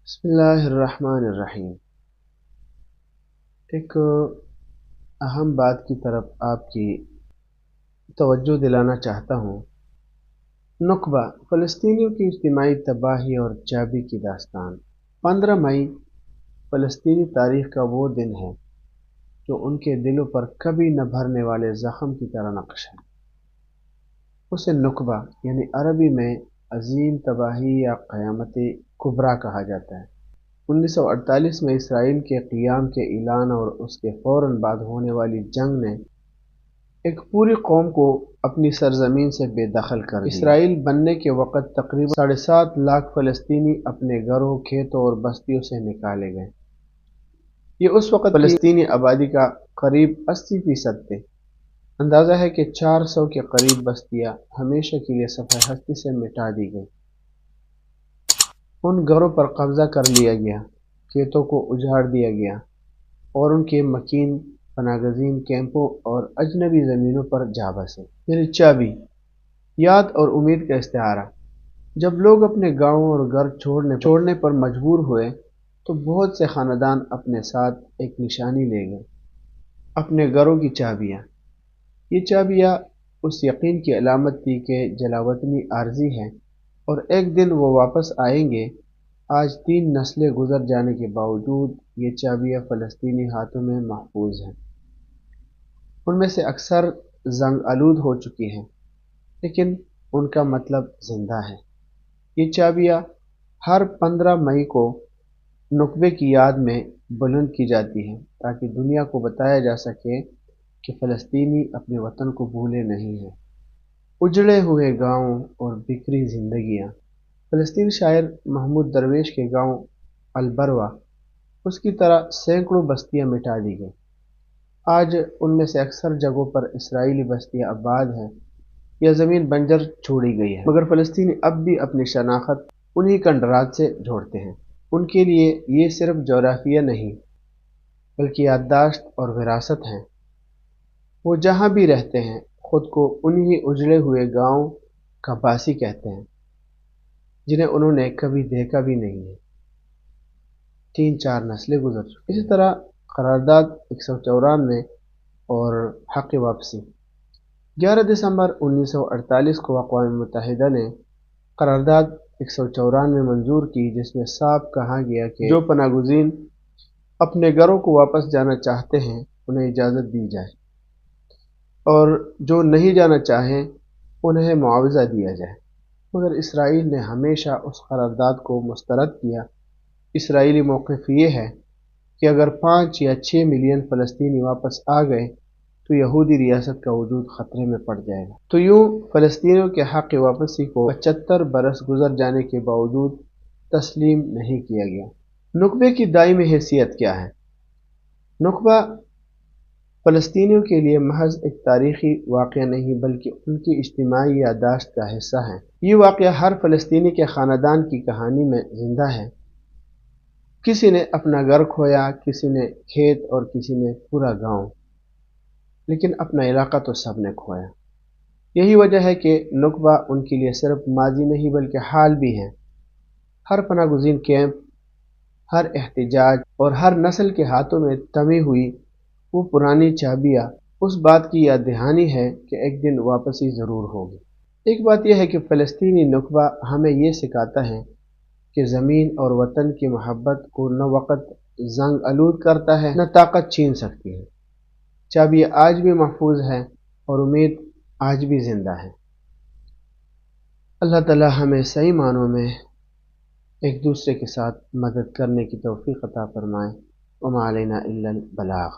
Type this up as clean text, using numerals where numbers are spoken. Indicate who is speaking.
Speaker 1: بسم اللہ الرحمن الرحیم۔ ایک اہم بات کی طرف آپ کی توجہ دلانا چاہتا ہوں۔ نقبہ فلسطینیوں کی اجتماعی تباہی اور چابی کی داستان۔ 15 مئی فلسطینی تاریخ کا وہ دن ہے جو ان کے دلوں پر کبھی نہ بھرنے والے زخم کی طرح نقش ہے۔ اسے نقبہ یعنی عربی میں عظیم تباہی یا قیامت کبریٰ کہا جاتا ہے۔ 1948 میں اسرائیل کے قیام کے اعلان اور اس کے فوراً بعد ہونے والی جنگ نے ایک پوری قوم کو اپنی سرزمین سے بے دخل کر دیا۔ اسرائیل بننے کے وقت تقریباً 7.5 لاکھ فلسطینی اپنے گھروں، کھیتوں اور بستیوں سے نکالے گئے۔ یہ اس وقت فلسطینی آبادی کا قریب 80% تھے۔ اندازہ ہے کہ 400 کے قریب بستیاں ہمیشہ کے لیے صفحہ ہستی سے مٹا دی گئی۔ ان گھروں پر قبضہ کر لیا گیا، کھیتوں کو اجاڑ دیا گیا اور ان کے مکین پناہ گزین کیمپوں اور اجنبی زمینوں پر جا بسے۔ یعنی چابی، یاد اور امید کا استعارہ۔ جب لوگ اپنے گاؤں اور گھر چھوڑنے پر مجبور ہوئے تو بہت سے خاندان اپنے ساتھ ایک نشانی لے گئے، اپنے گھروں کی چابیاں۔ یہ چابیاں اس یقین کی علامت تھی کہ جلاوطنی عارضی ہے اور ایک دن وہ واپس آئیں گے۔ آج 3 نسلیں گزر جانے کے باوجود یہ چابیاں فلسطینی ہاتھوں میں محفوظ ہیں۔ ان میں سے اکثر زنگ آلود ہو چکی ہیں، لیکن ان کا مطلب زندہ ہے۔ یہ چابیاں ہر 15 مئی کو نقبے کی یاد میں بلند کی جاتی ہیں تاکہ دنیا کو بتایا جا سکے کہ فلسطینی اپنے وطن کو بھولے نہیں ہیں۔ اجڑے ہوئے گاؤں اور بکھری زندگیاں۔ فلسطینی شاعر محمود درویش کے گاؤں البروا، اس کی طرح سینکڑوں بستیاں مٹا دی گئیں۔ آج ان میں سے اکثر جگہوں پر اسرائیلی بستیاں آباد ہیں یا زمین بنجر چھوڑی گئی ہے، مگر فلسطینی اب بھی اپنی شناخت انہی کنڈرات سے جوڑتے ہیں۔ ان کے لیے یہ صرف جغرافیہ نہیں بلکہ یادداشت اور وراثت ہیں۔ وہ جہاں بھی رہتے ہیں خود کو انہی اجڑے ہوئے گاؤں کا باسی کہتے ہیں جنہیں انہوں نے کبھی دیکھا بھی نہیں ہے۔ 3-4 نسلیں گزر چکی۔ اسی طرح قرارداد 194 اور حق واپسی۔ 11 دسمبر 1948 کو اقوام متحدہ نے قرارداد 194 منظور کی، جس میں صاف کہا گیا کہ جو پناہ گزین اپنے گھروں کو واپس جانا چاہتے ہیں انہیں اجازت دی جائے اور جو نہیں جانا چاہیں انہیں معاوضہ دیا جائے، مگر اسرائیل نے ہمیشہ اس قرارداد کو مسترد کیا۔ اسرائیلی موقف یہ ہے کہ اگر 5 یا 6 ملین فلسطینی واپس آ گئے تو یہودی ریاست کا وجود خطرے میں پڑ جائے گا۔ تو یوں فلسطینیوں کے حق واپسی کو 75 برس گزر جانے کے باوجود تسلیم نہیں کیا گیا۔ نقبے کی دائمی حیثیت کیا ہے؟ نقبہ فلسطینیوں کے لیے محض ایک تاریخی واقعہ نہیں بلکہ ان کی اجتماعی یادداشت کا حصہ ہے۔ یہ واقعہ ہر فلسطینی کے خاندان کی کہانی میں زندہ ہے۔ کسی نے اپنا گھر کھویا، کسی نے کھیت اور کسی نے پورا گاؤں، لیکن اپنا علاقہ تو سب نے کھویا۔ یہی وجہ ہے کہ نقبہ ان کے لیے صرف ماضی نہیں بلکہ حال بھی ہے۔ ہر پناہ گزین کیمپ، ہر احتجاج اور ہر نسل کے ہاتھوں میں تمی ہوئی وہ پرانی چابیاں اس بات کی یاد دہانی ہے کہ ایک دن واپسی ضرور ہوگی۔ ایک بات یہ ہے کہ فلسطینی نقبہ ہمیں یہ سکھاتا ہے کہ زمین اور وطن کی محبت کو نہ وقت زنگ آلود کرتا ہے نہ طاقت چھین سکتی ہے۔ چابیاں آج بھی محفوظ ہے اور امید آج بھی زندہ ہے۔ اللہ تعالی ہمیں صحیح معنوں میں ایک دوسرے کے ساتھ مدد کرنے کی توفیق عطا فرمائے۔ وما علینا الا البلاغ۔